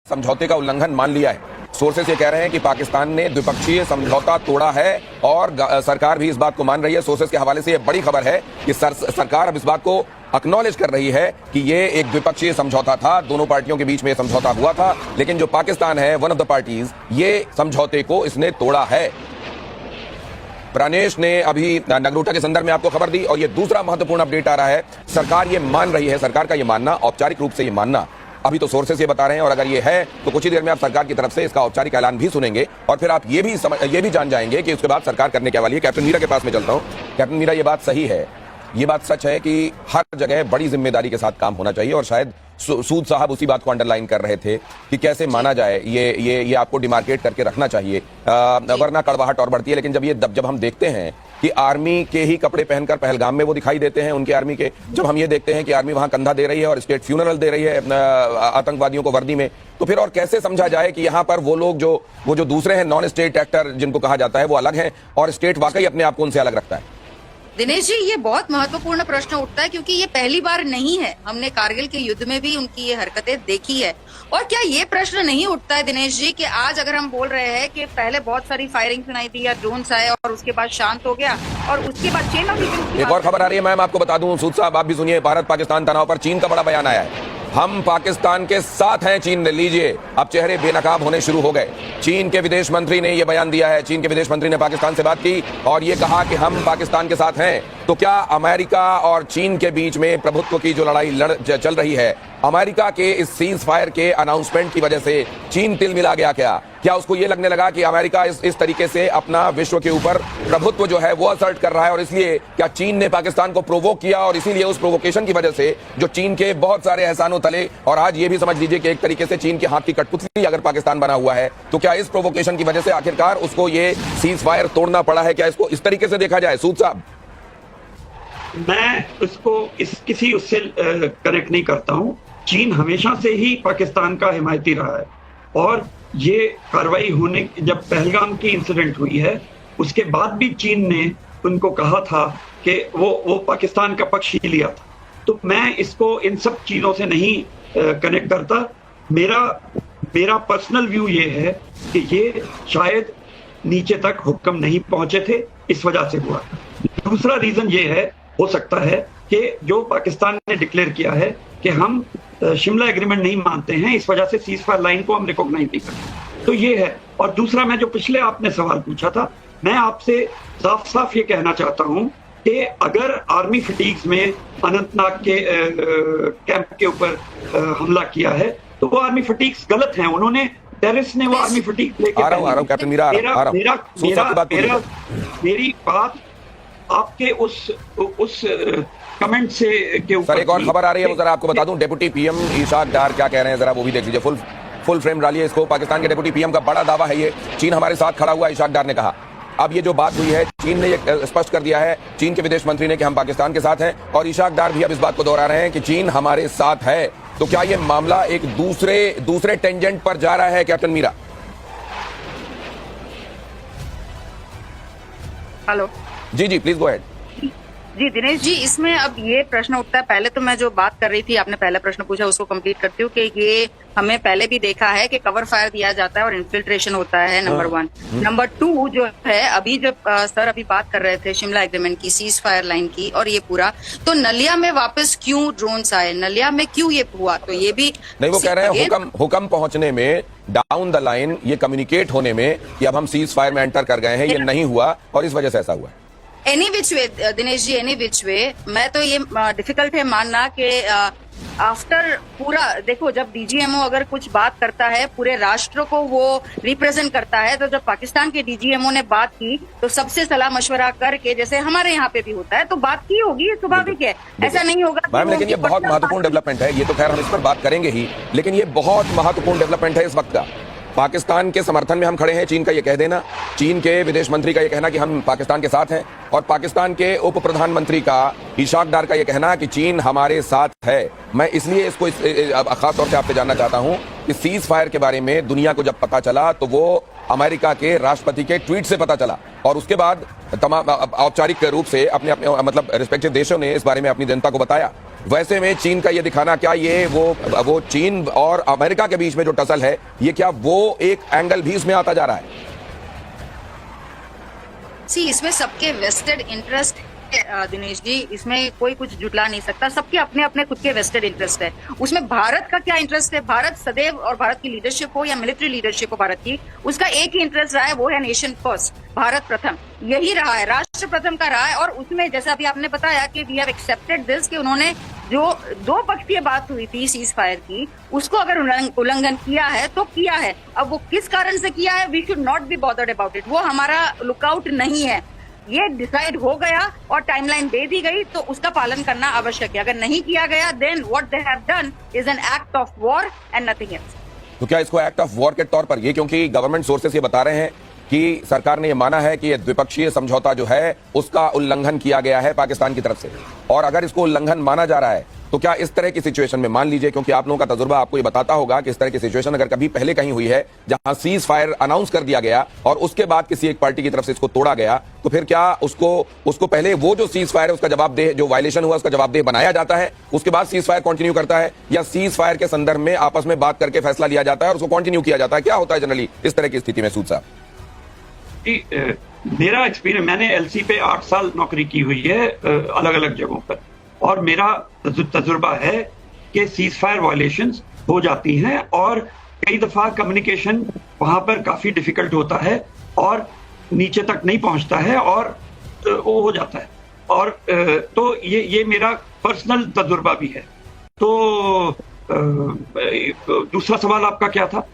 समझौते का उल्लंघन मान लिया है। सोर्सेस ये कह रहे हैं कि पाकिस्तान ने द्विपक्षीय समझौता तोड़ा है और सरकार भी इस बात को मान रही है। सोर्सेस के हवाले से ये बड़ी खबर है कि सरकार अब इस बात को एक्नॉलेज कर रही है कि ये एक द्विपक्षीय समझौता था, दोनों पार्टियों के बीच में समझौता हुआ था, लेकिन जो पाकिस्तान है, वन ऑफ द पार्टीज, ये समझौते को इसने तोड़ा है। प्राणेश ने अभी नगरोटा के संदर्भ में आपको खबर दी और ये दूसरा महत्वपूर्ण अपडेट आ रहा है। सरकार ये मान रही है, सरकार का ये मानना, औपचारिक रूप से ये मानना, अभी तो सोर्सेस ये बता रहे हैं और अगर ये है तो कुछ ही देर में आप सरकार की तरफ से इसका औपचारिक ऐलान भी सुनेंगे और फिर आप ये भी जान जाएंगे कि उसके बाद सरकार करने क्या वाली है। कैप्टन मीरा के पास में चलता हूं। कैप्टन मीरा, ये बात सही है, ये बात सच है कि हर जगह बड़ी जिम्मेदारी के साथ काम होना चाहिए और शायद सूद साहब उसी बात को अंडरलाइन कर रहे थे कि कैसे माना जाए, ये आपको डिमार्केट करके रखना चाहिए, वरना कड़वाहट और बढ़ती है। लेकिन जब हम देखते हैं कि आर्मी के ही कपड़े पहनकर पहलगाम में वो दिखाई देते हैं, उनके आर्मी के, जब हम ये देखते हैं कि आर्मी वहां कंधा दे रही है और स्टेट फ्यूनरल दे रही है आतंकवादियों को वर्दी में, तो फिर और कैसे समझा जाए कि यहां पर वो लोग जो दूसरे हैं, नॉन स्टेट एक्टर जिनको कहा जाता है, वो अलग हैं और स्टेट वाकई अपने आप को उनसे अलग रखता है। दिनेश जी, ये बहुत महत्वपूर्ण प्रश्न उठता है क्योंकि ये पहली बार नहीं है। हमने कारगिल के युद्ध में भी उनकी ये हरकतें देखी है। और क्या ये प्रश्न नहीं उठता है दिनेश जी कि आज अगर हम बोल रहे हैं कि पहले बहुत सारी फायरिंग सुनाई दी या ड्रोन्स आए और उसके बाद शांत हो गया और उसके बाद चेन ऑफ इवेंट्स। एक और खबर आ रही है मैम, आपको बता दूं, सूद साहब आप भी सुनिए। भारत पाकिस्तान तनाव पर चीन का बड़ा बयान आया है। हम पाकिस्तान के साथ हैं, चीन ने, लीजिए अब चेहरे बेनकाब होने शुरू हो गए। चीन के विदेश मंत्री ने यह बयान दिया है। चीन के विदेश मंत्री ने पाकिस्तान से बात की और यह कहा कि हम पाकिस्तान के साथ हैं। तो क्या अमेरिका और चीन के बीच में प्रभुत्व की जो लड़ाई चल रही है, अमेरिका के इस सीज फायर के अनाउंसमेंट की वजह से चीन तिलमिला गया क्या उसको ये लगने लगा कि अमेरिका इस तरीके से अपना विश्व के ऊपर प्रभुत्व जो है वो असर्ट कर रहा है और इसलिए क्या चीन ने पाकिस्तान को प्रोवोक किया और इसीलिए उस प्रोवोकेशन की वजह से जो चीन के बहुत सारे एहसानों तले, और आज ये भी समझ लीजिए कि एक तरीके से चीन के हाथ की कठपुतली अगर पाकिस्तान बना हुआ है, तो क्या इस प्रोवोकेशन की वजह से आखिरकार उसको ये सीज फायर तोड़ना पड़ा है? क्या इसको इस तरीके से देखा जाए सूद साहब? मैं इसको किसी उससे कनेक्ट नहीं करता हूं। चीन हमेशा से ही पाकिस्तान का हिमायती रहा है और ये कार्रवाई होने, जब पहलगाम की इंसिडेंट हुई है उसके बाद भी चीन ने उनको कहा था कि वो पाकिस्तान का पक्ष ही लिया था। तो मैं इसको इन सब चीजों से नहीं कनेक्ट करता। मेरा पर्सनल व्यू ये है कि ये शायद नीचे तक हुक्म नहीं पहुंचे थे, इस वजह से हुआ। दूसरा रीजन ये है, हो सकता है कि जो पाकिस्तान ने डिक्लेयर किया है कि हम शिमला एग्रीमेंट नहीं मानते हैं, इस वजह से सीज फायर लाइन को हम रिकॉग्नाइज नहीं करते, तो ये है। और दूसरा, मैं जो पिछले आपने सवाल पूछा था, मैं आपसे साफ साफ ये कहना चाहता हूं कि अगर आर्मी फटीग्स में अनंतनाग के कैंप के ऊपर हमला किया है तो वो आर्मी फटीग्स गलत हैं। उन्होंने, टेररिस्ट ने वो आर्मी फटीग्स लेके, मेरी बात आपके उस कमेंट से के ऊपर। सर, एक और खबर आ रही है, वो जरा आपको बता दूं। डेप्यूटी पीएम इशाक डार क्या कह रहे हैं, जरा वो भी देख लीजिए। फुल फ्रेम डालिए इसको। पाकिस्तान के डेप्यूटी पीएम का बड़ा दावा है ये, चीन हमारे साथ खड़ा हुआ, इशाक डार ने कहा। अब ये जो बात हुई है, चीन ने ये स्पष्ट कर दिया है, चीन के विदेश मंत्री ने, कि हम पाकिस्तान के साथ हैं और इशाक डार भी अब इस बात को दोहरा रहे हैं कि चीन हमारे साथ है। तो क्या ये मामला एक दूसरे टेंजेंट पर जा रहा है कैप्टन मीरा? हेलो जी प्लीज गो अहेड। जी दिनेश जी, इसमें अब ये प्रश्न उठता है। पहले तो मैं जो बात कर रही थी, आपने पहला प्रश्न पूछा, उसको कंप्लीट करती हूँ कि ये हमें पहले भी देखा है कि कवर फायर दिया जाता है और इन्फिल्ट्रेशन होता है, नंबर 1। नंबर 2 जो है, अभी जब सर अभी बात कर रहे थे शिमला एग्रीमेंट की, सीज फायर लाइन की और ये पूरा, तो नलिया में वापस क्यों ड्रोन्स आए, नलिया में क्यों ये हुआ, तो ये भी नहीं, वो कह रहे हैं हुक्म पहुंचने में, डाउन द लाइन ये कम्युनिकेट होने में कि अब हम सीज फायर में एंटर कर गए हैं, ये नहीं हुआ और इस वजह से ऐसा हुआ। Any which way Dinesh ji, any which way, मैं तो ये डिफिकल्ट है मानना कि आफ्टर पूरा, देखो, जब डीजीएमओ अगर कुछ बात करता है, पूरे राष्ट्र को वो रिप्रेजेंट करता है, तो जब पाकिस्तान के डीजीएमओ ने बात की तो सबसे सलाह मशवरा करके, जैसे हमारे यहाँ पे भी होता है, तो बात की होगी, स्वाभाविक है, ऐसा नहीं होगा मैम। लेकिन ये बहुत महत्वपूर्ण डेवलपमेंट है, ये तो खैर हम इस पर बात करेंगे ही, लेकिन ये बहुत महत्वपूर्ण डेवलपमेंट है इस वक्त का। पाकिस्तान के समर्थन में हम खड़े हैं, चीन का ये कह देना, चीन के विदेश मंत्री का ये कहना कि हम पाकिस्तान के साथ हैं, और पाकिस्तान के उप प्रधानमंत्री का, इशाक डार का ये कहना कि चीन हमारे साथ है। मैं इसलिए इसको खास तौर से आपसे जानना चाहता हूं कि सीज फायर के बारे में दुनिया को जब पता चला तो वो अमेरिका के राष्ट्रपति के ट्वीट से पता चला और उसके बाद तमाम औपचारिक रूप से अपने मतलब रिस्पेक्टिव देशों ने इस बारे में अपनी जनता को बताया। वैसे में चीन का ये दिखाना, क्या ये वो चीन और अमेरिका के बीच में जो टसल है, ये क्या वो एक एंगल भी इसमें आता जा रहा है? इसमें सबके वेस्टेड इंटरेस्ट है दिनेश जी, इसमें कोई कुछ जुटला नहीं सकता, सबके अपने अपने खुद के वेस्टेड इंटरेस्ट है। उसमें भारत का क्या इंटरेस्ट है? भारत सदैव, और भारत की लीडरशिप हो या मिलिट्री लीडरशिप हो भारत की, उसका एक ही इंटरेस्ट रहा है, वो है नेशन फर्स्ट, भारत प्रथम, यही रहा है, राष्ट्र प्रथम का रहा है। और उसमें जैसा अभी आपने बताया कि वी हैव एक्सेप्टेड दिस, कि उन्होंने जो दो पक्षीय बात हुई थी सीज फायर की, उसको अगर उल्लंघन किया है तो किया है। अब वो किस कारण से किया है, we should not be bothered about it, वो हमारा लुकआउट नहीं है। ये डिसाइड हो गया और टाइमलाइन दे दी गई, तो उसका पालन करना आवश्यक है। अगर नहीं किया गया, then what they have done is an act of war and nothing else. तो क्या इसको एक्ट ऑफ वॉर के तौर पर, ये क्योंकि गवर्नमेंट सोर्सेस ये बता रहे हैं कि सरकार ने ये माना है कि ये द्विपक्षीय समझौता जो है उसका उल्लंघन किया गया है पाकिस्तान की तरफ से, और अगर इसको उल्लंघन माना जा रहा है तो क्या इस तरह की सिचुएशन में, मान लीजिए, क्योंकि आप लोगों का तजुर्बा आपको ये बताता होगा कि इस तरह की सिचुएशन अगर कभी पहले कहीं हुई है जहां सीज फायर अनाउंस कर दिया गया और उसके बाद किसी एक पार्टी की तरफ से इसको तोड़ा गया, तो फिर क्या उसको पहले वो जो सीज फायर है उसका जवाबदेह, जो वायलेशन हुआ उसका जवाबदेह बनाया जाता है, उसके बाद सीज फायर कंटिन्यू करता है, या सीज फायर के संदर्भ में आपस में बात करके फैसला लिया जाता है और उसको कंटिन्यू किया जाता है? क्या होता है जनरली इस तरह की स्थिति में सूद साहब? मेरा एक्सपीरियंस, मैंने एलसी पे 8 साल नौकरी की हुई है अलग अलग जगहों पर, और मेरा तजुर्बा है कि सीज फायर वायलेशंस हो जाती हैं और कई दफा कम्युनिकेशन वहां पर काफी डिफिकल्ट होता है और नीचे तक नहीं पहुंचता है और वो हो जाता है। और तो ये मेरा पर्सनल तजुर्बा भी है। तो दूसरा सवाल आपका क्या था?